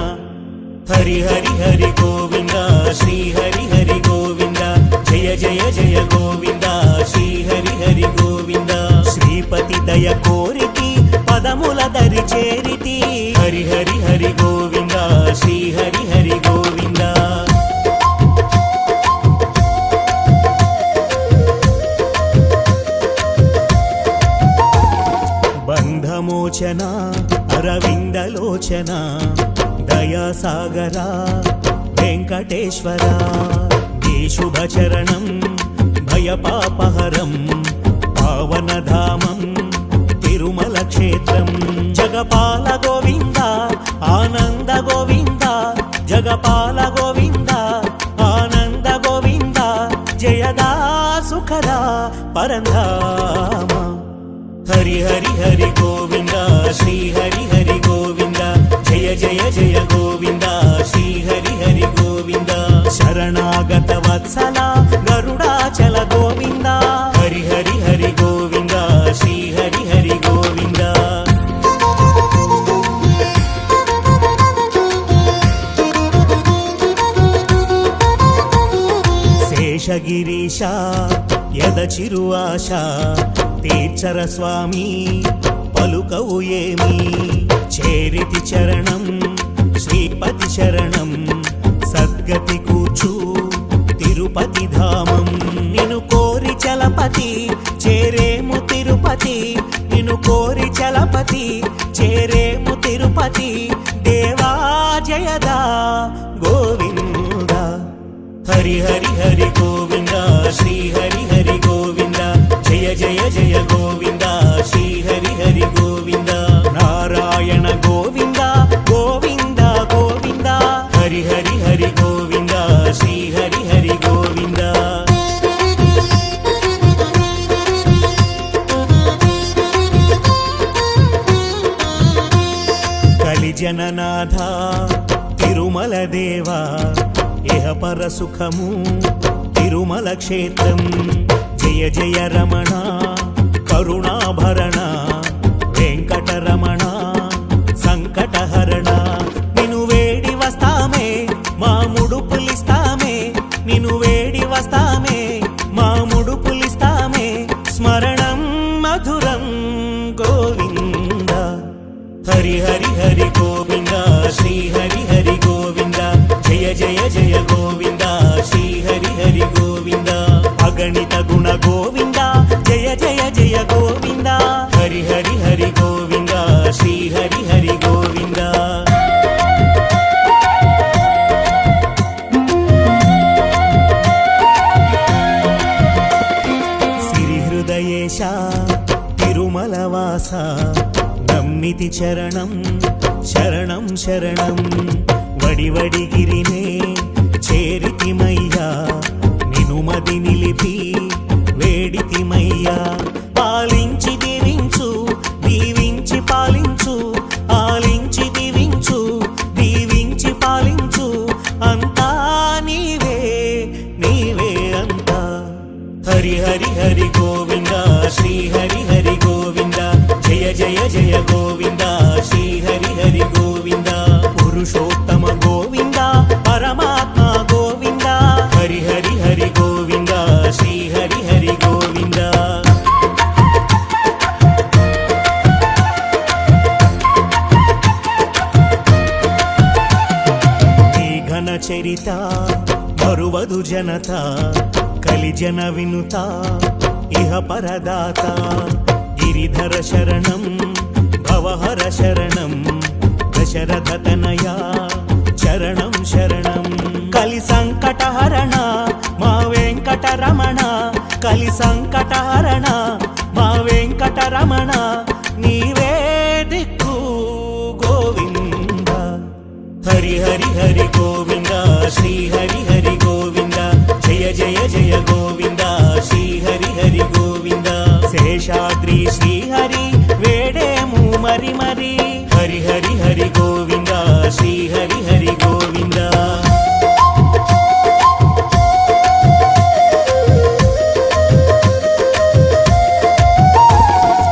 హరి హరి హరి గోవింద శ్రీ హరి హరి గోవింద జయ జయ జయ గోవింద శ్రీ హరి హరి గోవింద శ్రీపతి దయ కోరితి పదముల దరి చేరితి హరి హరి హరి గోవింద శ్రీ హరి హరి గోవింద బంధమోచన అరవిందలోచన దయాసాగరా వెంకటేశ్వర నీ శుభచరణం భయపాపహరం పావనధామం తిరుమల క్షేత్రం జగపాల గోవింద ఆనంద గోవింద జగపాల గోవింద ఆనంద గోవింద జయదా సుఖదా పరంధామ హరి హరి హరి గోవింద శ్రీ హరి హరి గోవింద జయ జయ జయ గోవింద శ్రీ హరి హరి గోవింద శరణాగత వత్సల గరుడాచల గోవింద హరి హరి హరి గోవింద శ్రీ హరి హరి గోవింద శేషగిరీశ యద చిరువాశ తీర్చర స్వామి పలుకవు ఏమి చేరితి చరణం శ్రీపతి శరణం సద్గతి కూర్చు తిరుపతి ధామం నిను కోరి చలపతి చేరేము తిరుపతి నిను కోరి చలపతి చేరేము తిరుపతి దేవా జయదా గోవింద హరి హరి హరి గోవింద శ్రీ హరి హరి గోవింద జయ జయ జయ గోవింద శ్రీ హరి హరి గోవింద నారాయణ గోవింద గోవింద గోవింద హరి హరి హరి గోవింద శ్రీ హరి హరి గోవింద కలిజననాథ తిరుమల దేవా ఇహ పర సుఖము తిరుమల క్షేత్రం జయ జయ రమణ కరుణాభరణ వెంకటరమణ సంకటహరణ నిను వేడి వస్తామే మా ముడుపులిస్తామే నిను వేడి వస్తామే మా ముడుపులిస్తామే స్మరణం మధురం గోవింద హరి హరి హరి గోవింద శ్రీ హరి హరి గోవింద జయ జయ జయ గోవింద శ్రీ హరి హరి గోవింద అగణిత గుణ గోవింద జయ జయ జయ గోవింద హరి హరి హరి గోవింద శ్రీ హరి హరి గోవింద సిరి హృదయేశ తిరుమల వాస నమ్మితి చరణం శరణం శరణం వడి వడి గిరినే చేరితిమయ్యా నినుమది నిలిపి వేడితిమయ్యా పాలించి దీవించు దీవించి పాలించు ఆలించి దీవించు దీవించి పాలించు అంతా నీవే నీవే అంతా హరి హరి హరి గోవింద శ్రీ హరి హరి గోవింద జయ జయ జయ గోవింద శ్రీ హరి హరి గోవింద పురుషోత్తమ గోవింద పరమాత్మ గోవింద హరి హరి హరి గోవింద శ్రీ హరి హరి గోవింద ఈ ఘన చరిత మరువదు జనత కలిజన వినుత ఇహ పరదాత గిరిధర శరణం భవహర శరణం దశరథ తనయా చరణం శరణం కలి సంకటహరణ మా వెంకటరమణ కలి సంకటహరణ మా వెంకటరమణ నీవే దిక్కు గోవింద హరి హరి హరి గోవింద శ్రీ హరి హరి గోవింద జయ జయ జయ గోవింద శ్రీ హరి హరి గోవింద శేషాద్రి శ్రీహరి హరి హరి గోవింద శ్రీ హరి హరి గోవింద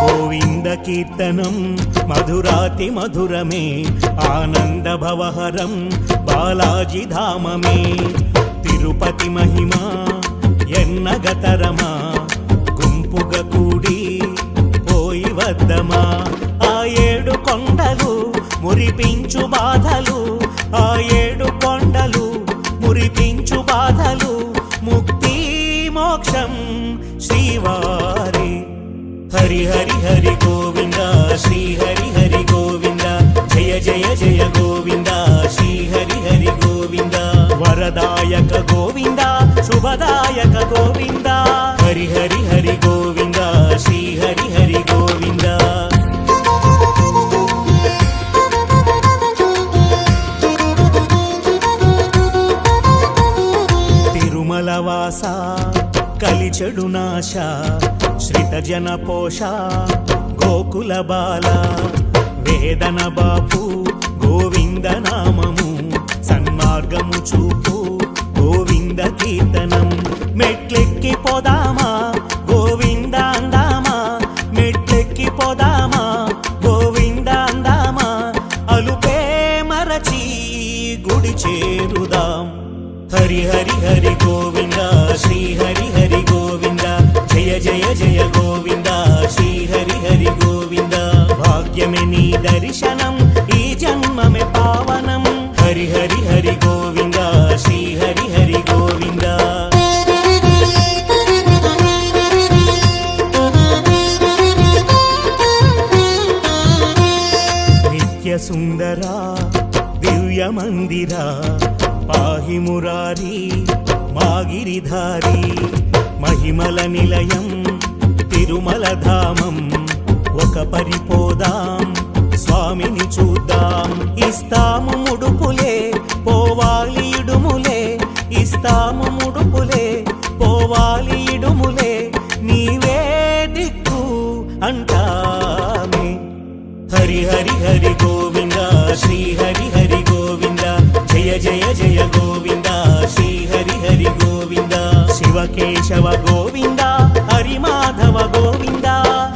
గోవింద కీర్తనం మధురాతి మధురమే ఆనంద భవహరం బాలాజీ ధామమే తిరుపతి మహిమా ఎన్నగతరమా గుంపుగ కూడి పోయి వద్దమా ఆ ఏడు కొండలు మురిపించు బాధలు ఆ ఏడు కొండలు మురిపించు బాధలు ముక్తి మోక్షం శ్రీవారి హరి హరి హరి గోవింద శ్రీ హరి హరి గోవింద జయ జయ జయ గోవింద శ్రీ హరి హరి గోవింద వరదాయక గోవింద శుభదాయక గోవింద హరి హరి హరి గోవింద శ్రీ హరి హరి గోవింద తిరుమల వాస కలిచెడు నాశ శ్రిత జన పోష గోకుల బాల వేదన బాపు గోవింద నామము సన్మార్గము చూపు గోవింద కీర్తనం మెట్లెక్కి పోదామా గోవింద అందామా మెట్లెక్కి పోదామా గోవింద అందామా అలుపే మరచి గుడి చేరుదాం హరి హరి హరి గోవింద శ్రీ హరి హరి గోవింద జయ జయ జయ గోవింద శ్రీ హరి హరి గోవింద భాగ్యమే నీ దర్శనం ఈ జన్మమే పావనం హరి హరి హరి గోవింద శ్రీ హరి హరి గోవింద నిత్య సుందర దివ్య మందిర పాహి మురారి మాగిరిధారి మహిమల నిలయం తిరుమల ధామం ఒక పరిపోదాం స్వామిని చూద్దాం ఇస్తాము ముడుపులే పోవాలి ఇడుములే ఇస్తాము ముడుపులే పోవాలి ఇడుములే నీవే దిక్కు అంటామే హరి హరి హరి గోవింద శ్రీ హరి హరి గోవింద జయ జయ జయ గోవింద శ్రీ హరి హరి గోవింద శివకేశవ గోవింద హరి మాధవ గోవింద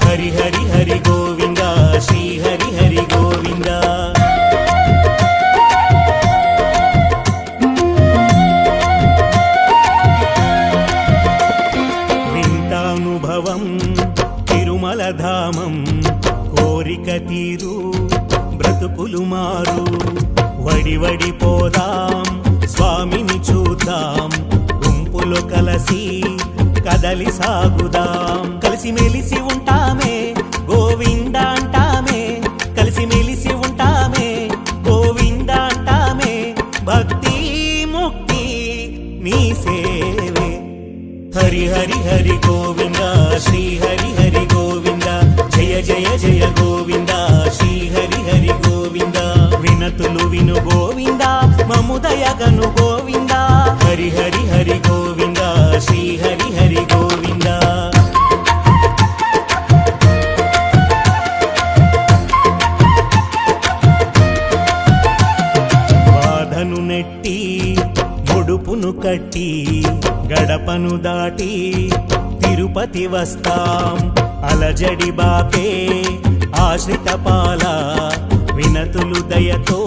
హరి హరి హరి గోవింద శ్రీ హరి హరి గోవింద వింతానుభవం తిరుమల ధామం కోరిక తీరు బ్రతుకులు మారు వడి వడి పోదాం స్వామిని చూద్దాం గుంపులో కలసి కదలి సాగుదాం కలిసి మెలిసి ఉంటామే గోవింద అంటామే కలిసి మెలిసి ఉంటామే గోవింద అంటామే భక్తి ముక్తి నీ సేవే హరి హరి హరి గోవింద శ్రీ హరి హరి గోవింద జయ జయ జయ గోవింద శ్రీ హరి హరి గోవింద వినతులు విను గోవింద మముదయగను గోవింద హరి హరి హరి గోవింద శ్రీ హరి హరి గోవింద బాధను నెట్టి ముడుపును కట్టి గడపను దాటి తిరుపతి వస్తాం అలజడి బాపే ఆశ్రిత పాల వినతులు దయతో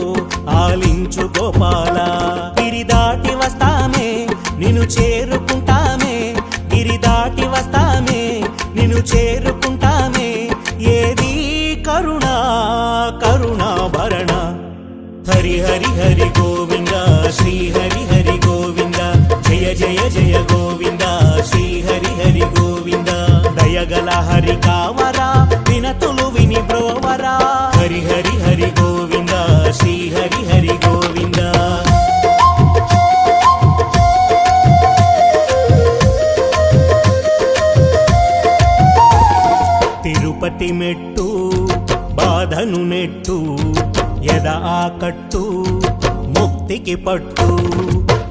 ఆలించు గోపాల గిరి దాటి వస్తామే నిన్ను చేరుకుంటామే గిరి దాటి వస్తామే నిన్ను చేరుకుంటామే ఏది కరుణా కరుణాభరణ హరి హరి హరి గోవింద శ్రీ హరి హరి గోవింద జయ జయ జయ గోవింద శ్రీ హరి హరి గోవింద దయగల హరి కావరా వినతులు విని బ్రోవరా హరి హరి హరి గోవింద శ్రీ హరి హరి గోవింద తిరుపతి మెట్టు బాధను నెట్టు ఎద ఆకట్టు ముక్తికి పట్టు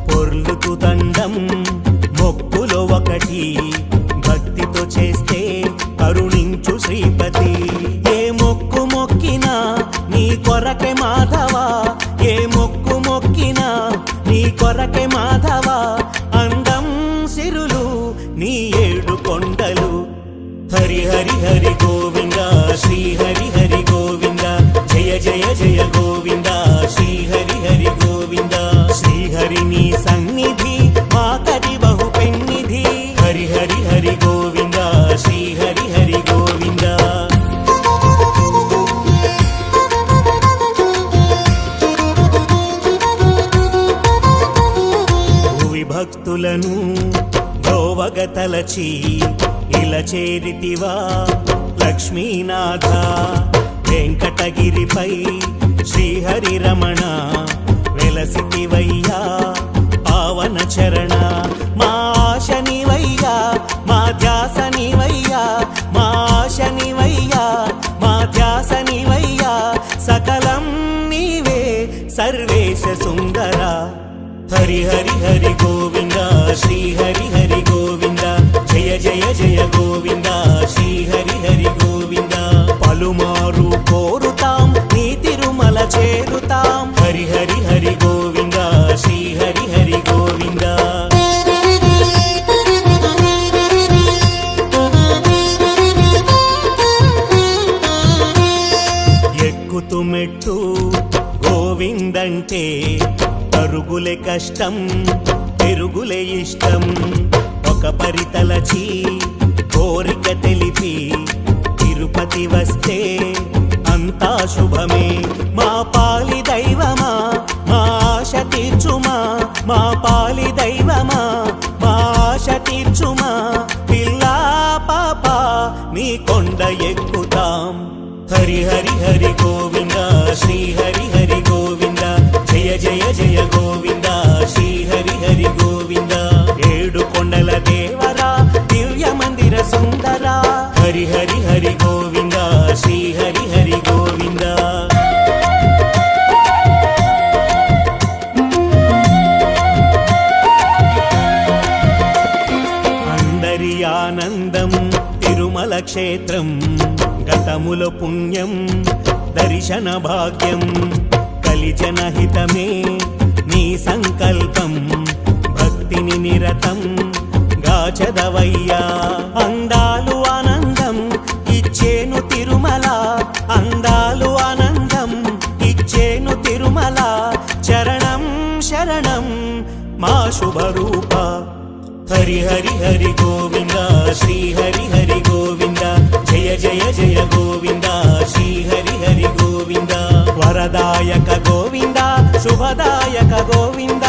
పొర్లుకు దండం మొక్కులో ఒకటి భక్తితో చేస్తే కరుణించు శ్రీపతి ఏ మొక్కు మొక్కినా నీ కొర కొరకే మాధవ ఏ మొక్కు మొక్కినా నీ కొరకే మాధవ అందం సిరులు నీ ఏడు కొండలు హరి హరి హరి గోవింద శ్రీ హరి హరి గోవింద జయ జయ జయ గోవింద శ్రీ హరి హరి గోవింద శ్రీ హరి నీ సన్నిధి మాకది బహు పెన్నిధి హరి హరి హరి గోవింద శ్రీ హరి హరి గోవింద భువి భక్తులను గోవగతలచి ఇలా చేరితివా లక్ష్మీనాథ వెంకటగిరిపై శ్రీహరి రమణ వెలసితివయ్యా పావన చరణ మా ఆశనివయ్యా మా ధ్యాసనివయ్యా మా ఆశనివయ్యా మా ధ్యాసనివయ్యా సకలం నీవే సర్వేశ సుందర హరి హరి హరి గోవింద శ్రీ హరి హరి గోవింద జయ జయ జయ గోవింద శ్రీ హరి హరి గోవింద పలుమారు కోరుతాం నీ తిరుమల చేరుతాం హరి హరి హరి గోవింద శ్రీ హరి హరి గోవింద ఎక్కుతు మెట్టు గోవిందంటే పరుగులే కష్టం పెరుగులే ఇష్టం ఒక పరితలచి కోరిక తెలిపి తిరుపతి వస్తే అంతా శుభమే మా పాలి దైవమా మా ఆశ తీర్చుమా మా పాలి దైవమా మా ఆశ తీర్చుమా పిల్లా పాప నీ కొండ ఎక్కుతాం హరి హరి హరి గోవింద శ్రీ హరి హరి గోవింద జయ జయ జయ గోవింద శ్రీ హరి హరి గోవింద ఏడు కొండల దేవరా దివ్య మందిర సుందర హరి హరి హరి గోవింద శ్రీ హరి హరి గోవింద అందరి ఆనందం తిరుమల క్షేత్రం గతముల పుణ్యం దర్శన భాగ్యం కలిజనహితమే నీ సంకల్పం భక్తిని నిరతం గాచదవయ్యా అందాలు ఆనందం ఇచ్చేను తిరుమల అందాలు ఆనందం ఇచ్చేను తిరుమల చరణం శరణం మా శుభరూప హరి హరి హరి గోవింద శ్రీ హరి హరి గోవింద జయ జయ జయ గోవింద శ్రీ హరి హరి గోవింద వరదాయక గోవింద శుభదాయక గోవింద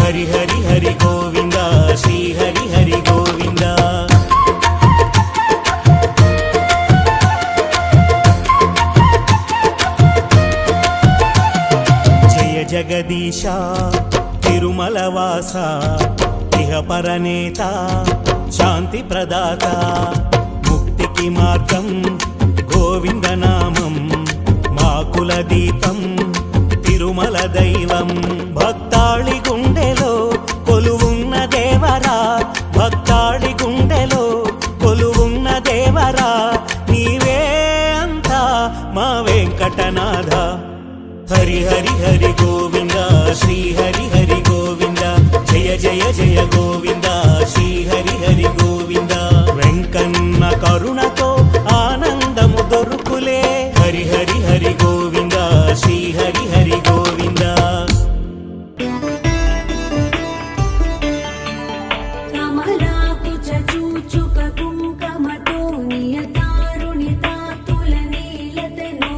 హరి హరి హరి గోవింద శ్రీ హరి హరి గోవింద జయ జగదీశ తిరుమల వాస ఇహ పరనేత శాంతి ప్రదాత ముక్తికి మార్గం గోవింద నామం మా కుల దీపం తిరుమల దైవం భక్తాళి గుండెలో కొలువున్న దేవరా భక్తాళి గుండెలో కొలువున్న దేవరా నీవే అంతా మా వెంకటనాథ హరి హరి హరి గోవింద శ్రీ హరి హరి గోవింద జయ జయ జయ గోవింద శ్రీ హరి హరి గోవింద వెంకన్న కరుణతో ఆనందము దొరుకులే హరి హరి హరి గోవింద శ్రీ హరి హరి గోవింద కమలాకు చూచుక కుంకమతో నియతారుణితా తులనీలతనో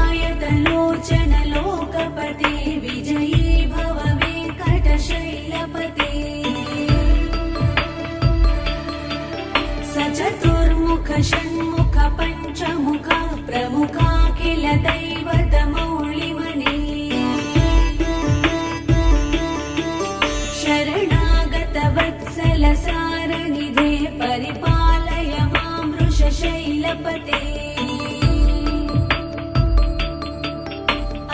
కమలాయతలోచన లోకపతే విజయీ భవ వెంకటశైలపతే సచతుర్ముఖ షణ్ముఖ పంచముఖ ప్రముఖాఖిల దైవత మౌళిమనే శరణాగత వత్సల సారనిధే పరిపాలయ మాం వృషశైలపతే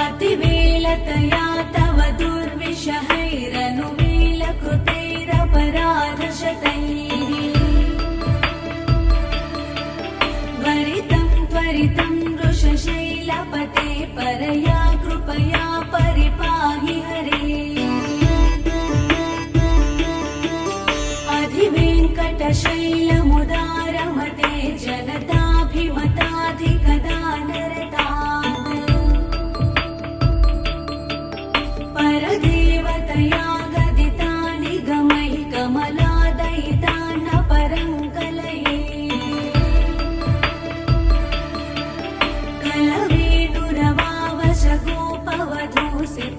అతివేలతయా తవ దుర్విషహైరనువేలకృతైరపరాధశతైః వరి परितं वृषशैलपते परया कृपया परिपाहि हरे अधिवेङ्कटशैलमुदारमते जनताभिमताधिकदानरता परदेवतया गदिता निगमैः कमलादयिता न परङ्कलये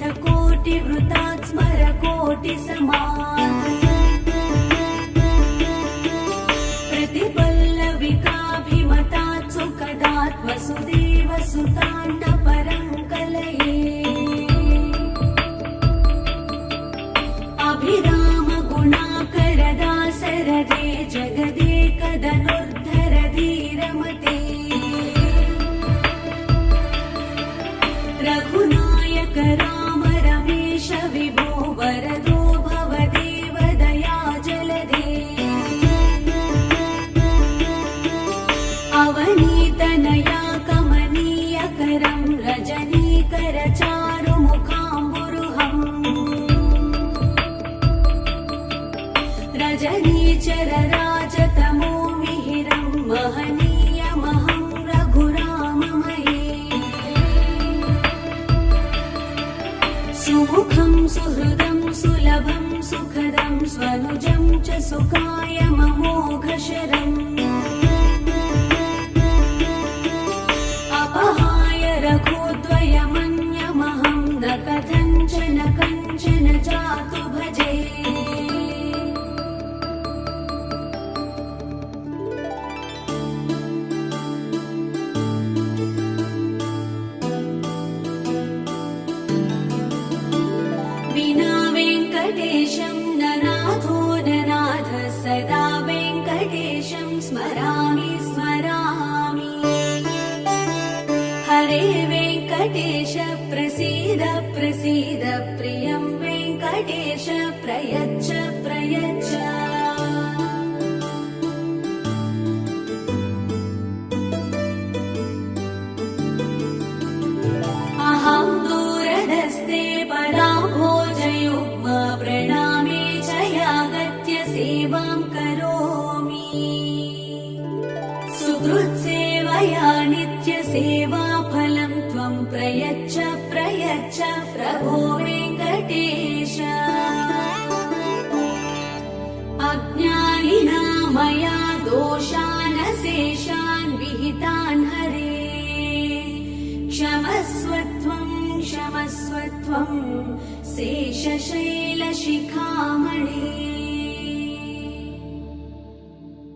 कलवेणुरवावशगोपवधूसितकोटिवृतात् स्मरकोटिसमात् प्रतिपल्लविकाभिमतात् सुखदात् वसुदेवसुतान्न परङ्कलये अभिरामगुणाकरदासरथे जगदेकधनुर्धरधीरमते रघुनायक राम रमेश विभो वरदो भवदेव दयाजलधे अवनीतनया कमनीयकरं रजनीकर चारुमुखाम्बुरुहम् रजनीचर राजतमो मिहिरं महनीयमहं रघुराममये सुमुखं सुहृदं सुलभं सुखदं स्वनुजं च सुखाय ममोघशरम् अपहाय रघुद्वयमन्यमहं न कथञ्चन कञ्चन जातु भजे विना वेङ्कटेशं न नाथो न नाथः सदा वेङ्कटेशं स्मरामि स्मरामि हरे वेङ्कटेश प्रसीद प्रसीद प्रियं वेङ्कटेश प्रयच्छ प्रयच्छ अहं दूरधस्ते पराभोजयुग्म प्रणामे च यागत्य सेवां करोमि सुहृत्सेवया नित्यसेवाफलं त्वं प्रयच्छ प्रयच्छ प्रभो वेङ्कटेश अज्ञानिना मया दोषान् शेषान् विहितान् हरे क्षमस्वत्वं क्षमस्वत्वं शेषशैलशिखामणे